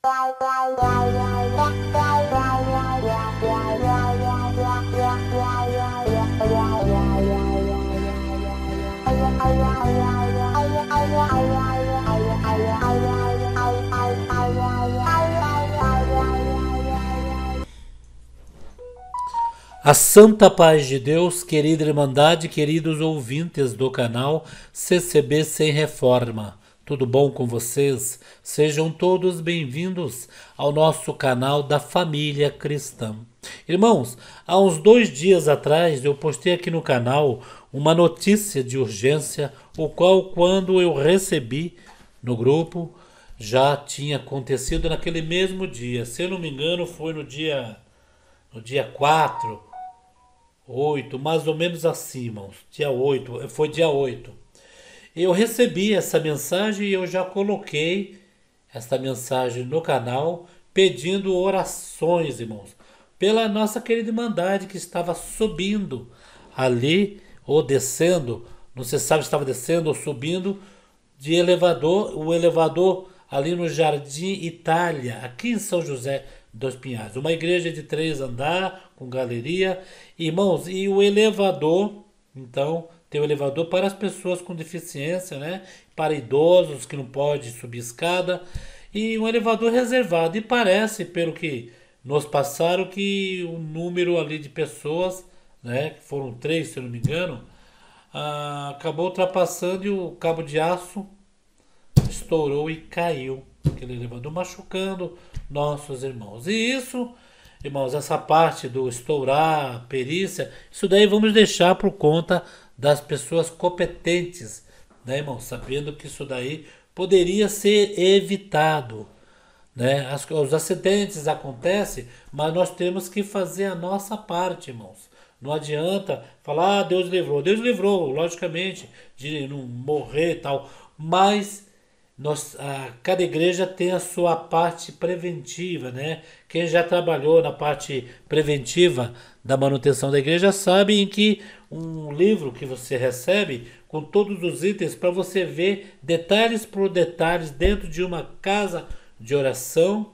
A santa paz de Deus, querida Irmandade, queridos ouvintes do canal CCB Sem Reforma. Tudo bom com vocês? Sejam todos bem-vindos ao nosso canal da Família Cristã. Irmãos, há uns 2 dias atrás eu postei aqui no canal uma notícia de urgência, o qual quando eu recebi no grupo já tinha acontecido naquele mesmo dia. Se eu não me engano foi no dia 4, 8, mais ou menos assim, irmãos. Foi dia 8. Eu recebi essa mensagem e eu já coloquei essa mensagem no canal pedindo orações, irmãos, pela nossa querida Irmandade que estava subindo ali ou descendo, não se sabe se estava descendo ou subindo de elevador, o elevador ali no Jardim Itália, aqui em São José dos Pinhais, uma igreja de 3 andares, com galeria, irmãos, e o elevador, então, tem o elevador para as pessoas com deficiência, né, para idosos que não podem subir escada, e um elevador reservado, e parece, pelo que nos passaram, que o número ali de pessoas, né, que foram 3, se eu não me engano, acabou ultrapassando e o cabo de aço estourou e caiu, aquele elevador machucando nossos irmãos. E isso, irmãos, essa parte do estourar, perícia, isso daí vamos deixar por conta das pessoas competentes, né, irmãos? Sabendo que isso daí poderia ser evitado, né? Os acidentes acontecem, mas nós temos que fazer a nossa parte, irmãos. Não adianta falar, Deus livrou. Deus livrou, logicamente, de não morrer e tal, mas cada igreja tem a sua parte preventiva, né? Quem já trabalhou na parte preventiva da manutenção da igreja sabe em que um livro que você recebe com todos os itens para você ver detalhes por detalhes dentro de uma casa de oração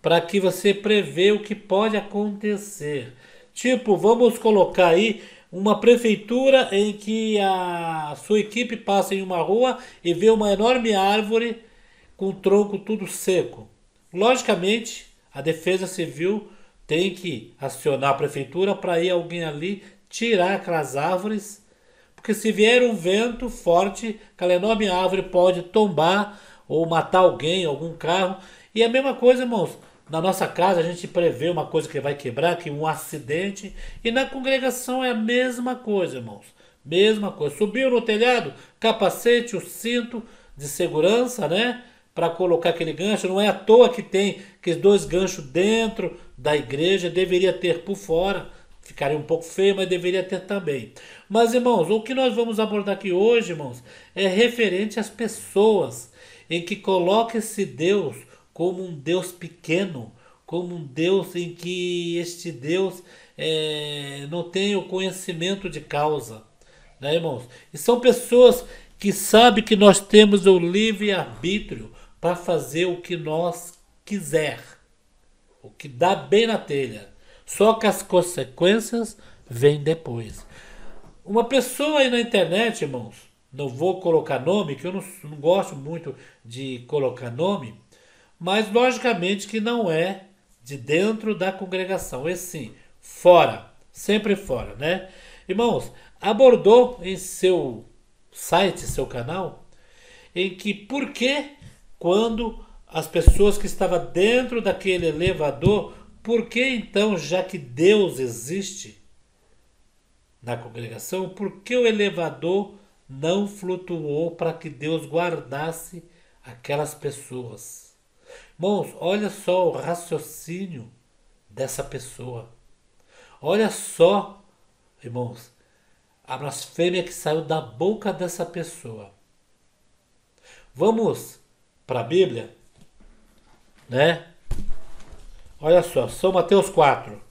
para que você prevê o que pode acontecer. Tipo, vamos colocar aí uma prefeitura em que a sua equipe passa em uma rua e vê uma enorme árvore com o tronco tudo seco. Logicamente, a Defesa Civil tem que acionar a prefeitura para ir alguém ali tirar aquelas árvores, porque se vier um vento forte, aquela enorme árvore pode tombar ou matar alguém, algum carro. E a mesma coisa, irmãos, na nossa casa a gente prevê uma coisa que vai quebrar, que um acidente, e na congregação é a mesma coisa, irmãos. Mesma coisa. Subiu no telhado, capacete, o cinto de segurança, né? Para colocar aquele gancho. Não é à toa que tem aqueles 2 ganchos dentro da igreja, deveria ter por fora. Ficaria um pouco feio, mas deveria ter também. Mas, irmãos, o que nós vamos abordar aqui hoje, irmãos, é referente às pessoas em que coloca esse Deus como um Deus pequeno, como um Deus em que este Deus não tem o conhecimento de causa, né, irmãos? E são pessoas que sabem que nós temos o livre-arbítrio para fazer o que nós quiser, o que dá bem na telha, só que as consequências vêm depois. Uma pessoa aí na internet, irmãos, não vou colocar nome, que eu não gosto muito de colocar nome, mas logicamente que não é de dentro da congregação, e sim, fora, sempre fora, né? Irmãos, abordou em seu site, seu canal, em que por que quando as pessoas que estavam dentro daquele elevador, por que então, já que Deus existe na congregação, por que o elevador não flutuou para que Deus guardasse aquelas pessoas? Irmãos, olha só o raciocínio dessa pessoa. Olha só, irmãos, a blasfêmia que saiu da boca dessa pessoa. Vamos para a Bíblia, né? Olha só, São Mateus 4.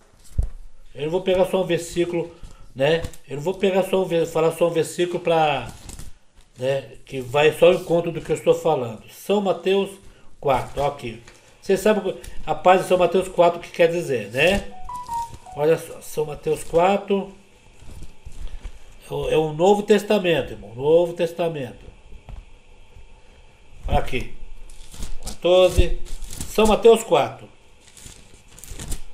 Eu não vou pegar só um versículo, né? Eu não vou pegar falar só um versículo para, né, que vai só ao encontro do que eu estou falando. São Mateus 4, ó, aqui. Vocês sabem a paz de São Mateus 4 o que quer dizer, né? Olha só, São Mateus 4 é o Novo Testamento, irmão. Novo Testamento. Aqui. 14. São Mateus 4.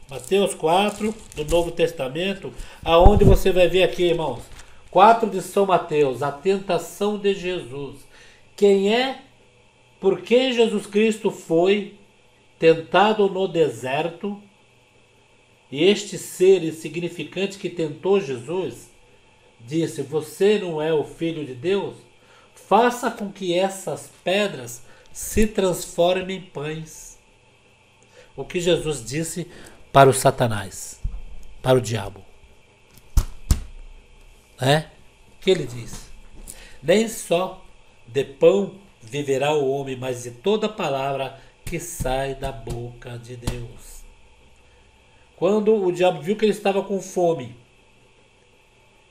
Mateus 4 do Novo Testamento, aonde você vai ver aqui, irmãos. 4 de São Mateus, a tentação de Jesus. Quem é, por quem Jesus Cristo foi tentado no deserto, e este ser insignificante que tentou Jesus, disse, você não é o Filho de Deus? Faça com que essas pedras se transformem em pães. O que Jesus disse para o Satanás, para o diabo. O que ele diz? Nem só de pão viverá o homem, mas de toda palavra que sai da boca de Deus. Quando o diabo viu que ele estava com fome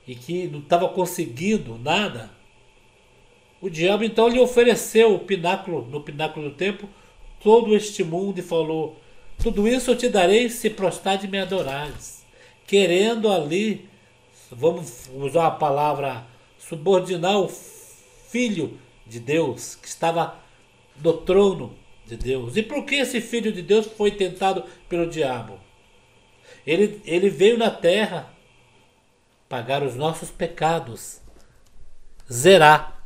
e que não estava conseguindo nada, o diabo então lhe ofereceu no pináculo do templo, todo este mundo e falou, tudo isso eu te darei se prostrar e me adorares. Querendo ali, vamos usar a palavra, subordinar o Filho de Deus, que estava no trono de Deus. E por que esse Filho de Deus foi tentado pelo diabo? Ele veio na terra pagar os nossos pecados, zerar.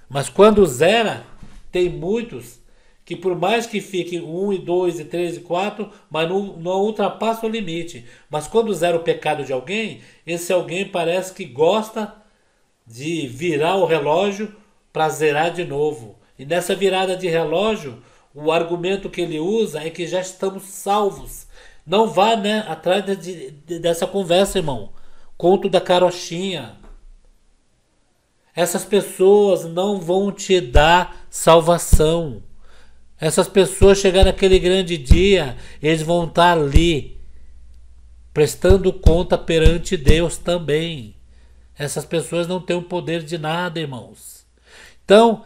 Mas quando zera, tem muitos que por mais que fiquem 1, e 2, e 3, e 4, mas não ultrapassa o limite. Mas quando zera o pecado de alguém, esse alguém parece que gosta de virar o relógio para zerar de novo. E nessa virada de relógio, o argumento que ele usa é que já estamos salvos. Não vá atrás dessa conversa, irmão. Conto da carochinha. Essas pessoas não vão te dar salvação. Essas pessoas chegar naquele grande dia, eles vão estar ali, prestando conta perante Deus também. Essas pessoas não têm o poder de nada, irmãos. Então,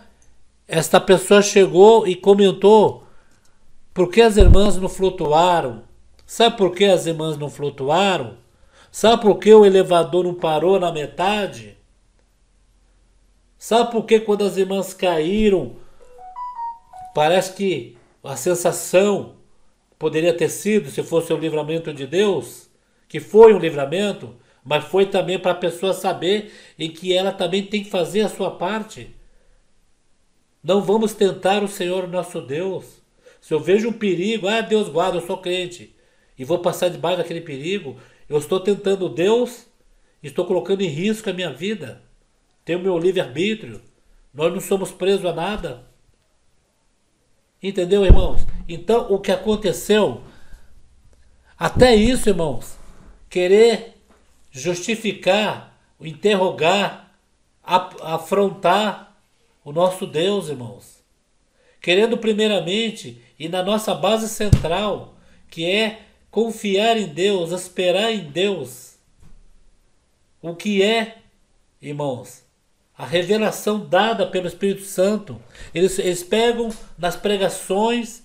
esta pessoa chegou e comentou, por que as irmãs não flutuaram? Sabe por que as irmãs não flutuaram? Sabe por que o elevador não parou na metade? Sabe por que quando as irmãs caíram, parece que a sensação poderia ter sido, se fosse o livramento de Deus, que foi um livramento, mas foi também para a pessoa saber em que ela também tem que fazer a sua parte. Não vamos tentar o Senhor nosso Deus. Se eu vejo um perigo, Deus guarda, eu sou crente, e vou passar debaixo daquele perigo, eu estou tentando Deus, estou colocando em risco a minha vida. Tenho o meu livre-arbítrio. Nós não somos presos a nada. Entendeu, irmãos? Então, o que aconteceu, até isso, irmãos, querer justificar, interrogar, afrontar o nosso Deus, irmãos. Querendo primeiramente ir na nossa base central, que é confiar em Deus, esperar em Deus. O que é, irmãos, a revelação dada pelo Espírito Santo. Eles pegam nas pregações,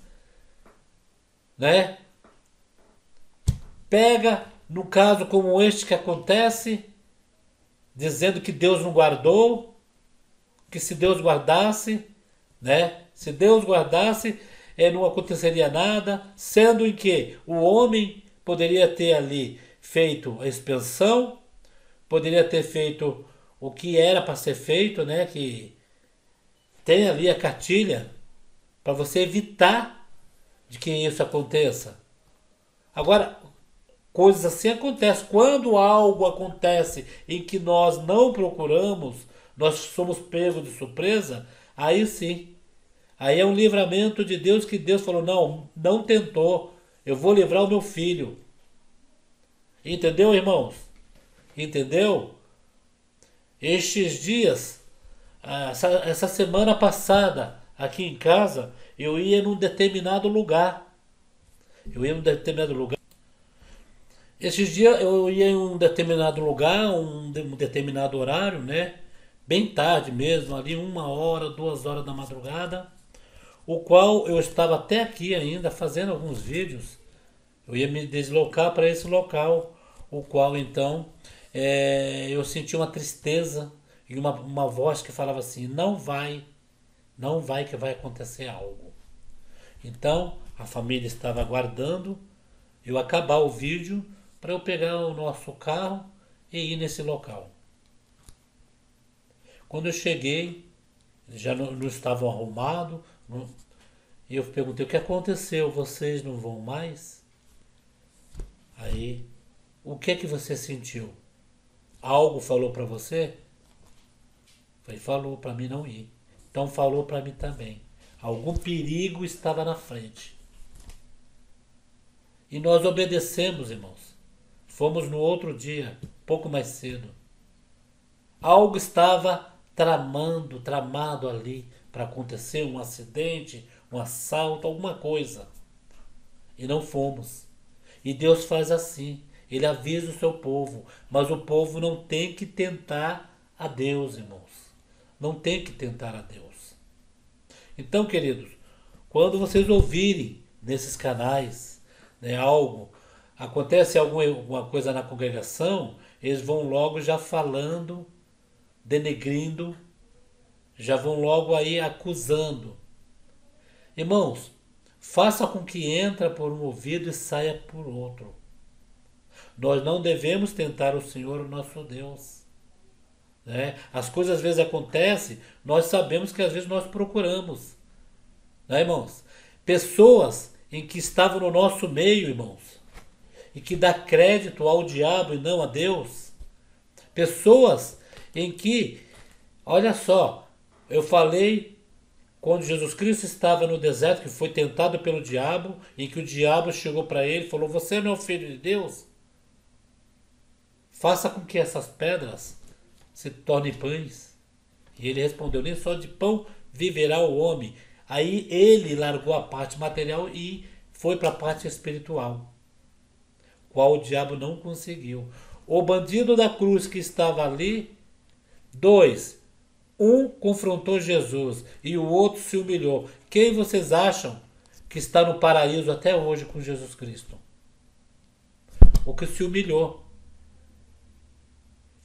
pega no caso como este que acontece, dizendo que Deus não guardou, que se Deus guardasse, se Deus guardasse, não aconteceria nada, sendo em que o homem poderia ter ali feito a expansão, poderia ter feito o que era para ser feito, que tem ali a cartilha para você evitar de que isso aconteça. Agora, coisas assim acontecem. Quando algo acontece em que nós não procuramos, nós somos pegos de surpresa, aí sim. Aí é um livramento de Deus, que Deus falou, não tentou, eu vou livrar o meu filho. Entendeu, irmãos? Entendeu? Estes dias, essa semana passada, aqui em casa, eu ia num determinado lugar. Esses dias eu ia em um determinado lugar, um determinado horário, bem tarde mesmo, ali 1 hora, 2 horas da madrugada, o qual eu estava até aqui ainda fazendo alguns vídeos. Eu ia me deslocar para esse local, o qual então eu senti uma tristeza e uma voz que falava assim: não vai, não vai que vai acontecer algo. Então a família estava aguardando eu acabar o vídeo para eu pegar o nosso carro e ir nesse local. Quando eu cheguei, já não estavam arrumados, e eu perguntei: o que aconteceu? Vocês não vão mais? Aí, o que é que você sentiu? Algo falou para você? Foi, falou para mim não ir. Então falou para mim também. Algum perigo estava na frente. E nós obedecemos, irmãos. Fomos no outro dia, pouco mais cedo. Algo estava tramado ali para acontecer um acidente, um assalto, alguma coisa. E não fomos. E Deus faz assim. Ele avisa o seu povo. Mas o povo não tem que tentar a Deus, irmãos. Não tem que tentar a Deus. Então, queridos, quando vocês ouvirem nesses canais, né, algo, acontece alguma coisa na congregação, eles vão logo já falando, denegrindo, já vão logo aí acusando. Irmãos, faça com que entre por um ouvido e saia por outro. Nós não devemos tentar o Senhor, o nosso Deus. Né? As coisas às vezes acontecem, nós sabemos que às vezes nós procuramos. Né, irmãos? Pessoas em que estavam no nosso meio, irmãos, e que dá crédito ao diabo e não a Deus. Pessoas em que, olha só, eu falei quando Jesus Cristo estava no deserto, que foi tentado pelo diabo, em que o diabo chegou para ele e falou: você não é o filho de Deus? Faça com que essas pedras se tornem pães. E ele respondeu: nem só de pão viverá o homem. Aí ele largou a parte material e foi para a parte espiritual, qual o diabo não conseguiu. O bandido da cruz que estava ali, um confrontou Jesus e o outro se humilhou. Quem vocês acham que está no paraíso até hoje com Jesus Cristo? O que se humilhou.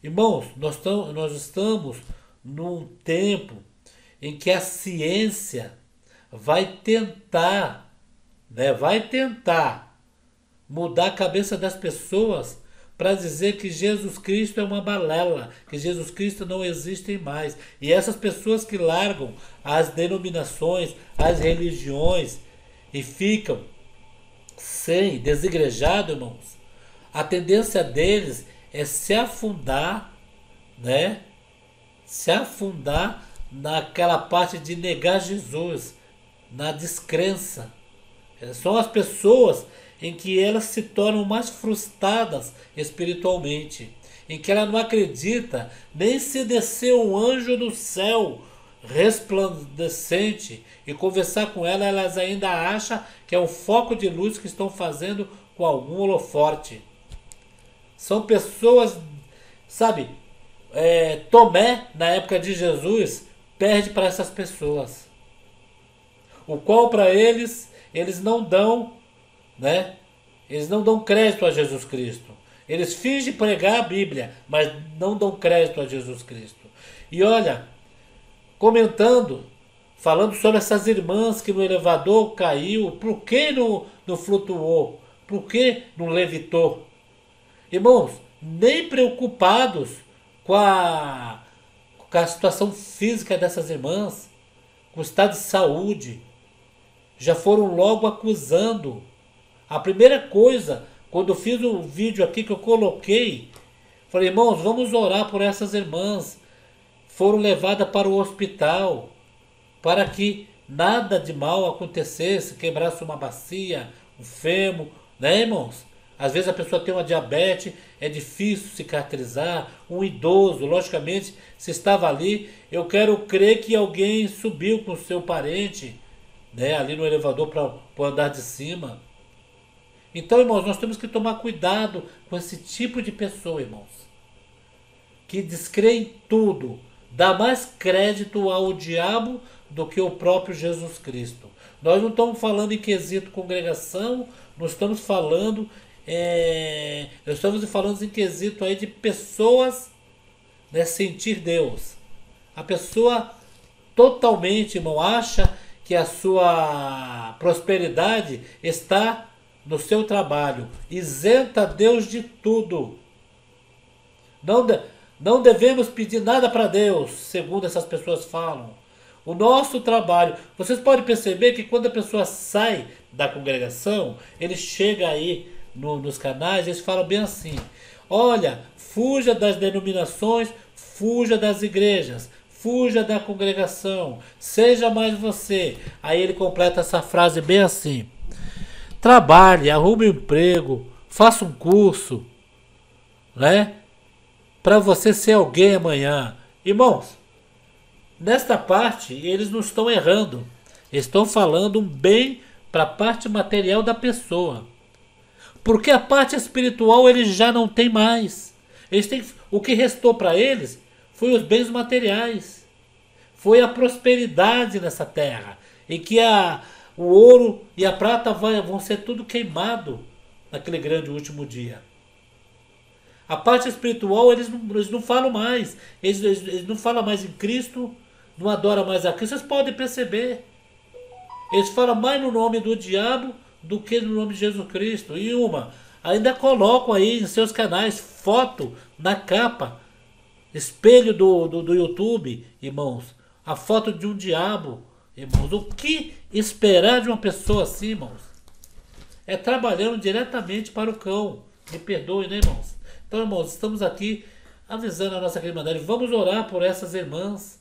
Irmãos, nós estamos num tempo em que a ciência vai tentar, né, mudar a cabeça das pessoas para dizer que Jesus Cristo é uma balela, que Jesus Cristo não existe mais. E essas pessoas que largam as denominações, as religiões e ficam desigrejados, irmãos, a tendência deles é se afundar, né? Se afundar naquela parte de negar Jesus, na descrença. São as pessoas em que elas se tornam mais frustradas espiritualmente, em que ela não acredita nem se descer um anjo do céu resplandecente e conversar com ela, elas ainda acham que é um foco de luz que estão fazendo com algum holofote. São pessoas, sabe, Tomé, na época de Jesus, perde para essas pessoas, o qual para eles não dão, né? Eles não dão crédito a Jesus Cristo. Eles fingem pregar a Bíblia, mas não dão crédito a Jesus Cristo. E olha, comentando, falando sobre essas irmãs que no elevador caiu, por que não flutuou? Por que não levitou? Irmãos, nem preocupados com a situação física dessas irmãs, com o estado de saúde, já foram logo acusando. A primeira coisa, quando eu fiz o vídeo aqui que eu coloquei, falei: irmãos, vamos orar por essas irmãs. Foram levadas para o hospital para que nada de mal acontecesse, quebrasse uma bacia, um fêmur, né, irmãos? Às vezes a pessoa tem uma diabetes, é difícil cicatrizar. Um idoso, logicamente, se estava ali, eu quero crer que alguém subiu com o seu parente, né, ali no elevador para o andar de cima. Então, irmãos, nós temos que tomar cuidado com esse tipo de pessoa, irmãos, que descrê em tudo, dá mais crédito ao diabo do que o próprio Jesus Cristo. Nós não estamos falando em quesito congregação, nós estamos falando, nós estamos falando em quesito aí de pessoas, né, sentir Deus. A pessoa totalmente, irmão, acha que a sua prosperidade está no seu trabalho. Isenta Deus de tudo. Não devemos pedir nada para Deus, segundo essas pessoas falam. O nosso trabalho. Vocês podem perceber que quando a pessoa sai da congregação, ele chega aí nos canais, eles falam bem assim: olha, fuja das denominações, fuja das igrejas, fuja da congregação, seja mais você. Aí ele completa essa frase bem assim: trabalhe, arrume um emprego, faça um curso, né? Para você ser alguém amanhã. Irmãos, nesta parte eles não estão errando. Eles estão falando um bem para a parte material da pessoa. Porque a parte espiritual eles já não têm mais. O que restou para eles foi os bens materiais. Foi a prosperidade nessa terra. Em que o ouro e a prata vão ser tudo queimado naquele grande último dia. A parte espiritual eles não falam mais. Eles não falam mais em Cristo, não adoram mais a Cristo. Vocês podem perceber. Eles falam mais no nome do diabo do que no nome de Jesus Cristo. E ainda colocam aí em seus canais foto na capa, espelho do YouTube, irmãos. A foto de um diabo, irmãos. O que esperar de uma pessoa assim, irmãos? É trabalhando diretamente para o cão. Me perdoe, né, irmãos? Então, irmãos, estamos aqui avisando a nossa irmandade. Vamos orar por essas irmãs,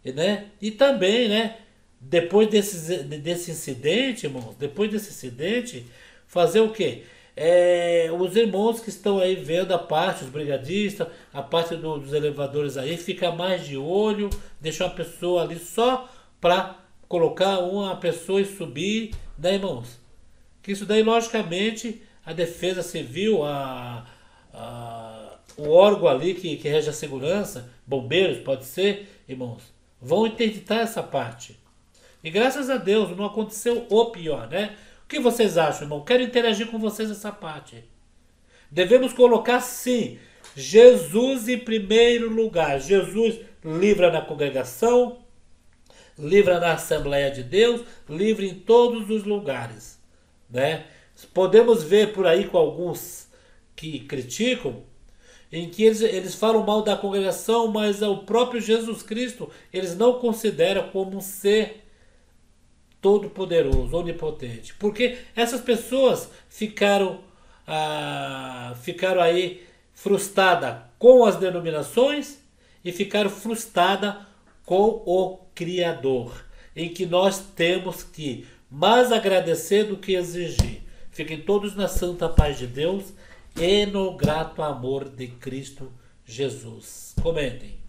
né? E também, né? Depois desse incidente, irmãos, depois desse incidente, fazer o quê? Os irmãos que estão aí vendo a parte, os brigadistas, a parte dos elevadores aí, fica mais de olho, deixar uma pessoa ali só para colocar uma pessoa e subir, né, irmãos? Que isso daí, logicamente, a defesa civil, o órgão ali que rege a segurança, bombeiros, pode ser, irmãos, vão interditar essa parte. E graças a Deus não aconteceu o pior, né? O que vocês acham, irmão? Quero interagir com vocês nessa parte. Devemos colocar, sim, Jesus em primeiro lugar. Jesus livra na congregação, livra na Assembleia de Deus, livra em todos os lugares, né? Podemos ver por aí com alguns que criticam, em que eles falam mal da congregação, mas o próprio Jesus Cristo eles não consideram como um ser todo-poderoso, onipotente. Porque essas pessoas ficaram aí frustradas com as denominações e ficaram frustradas com o Criador, em que nós temos que mais agradecer do que exigir. Fiquem todos na santa paz de Deus e no grato amor de Cristo Jesus. Comentem.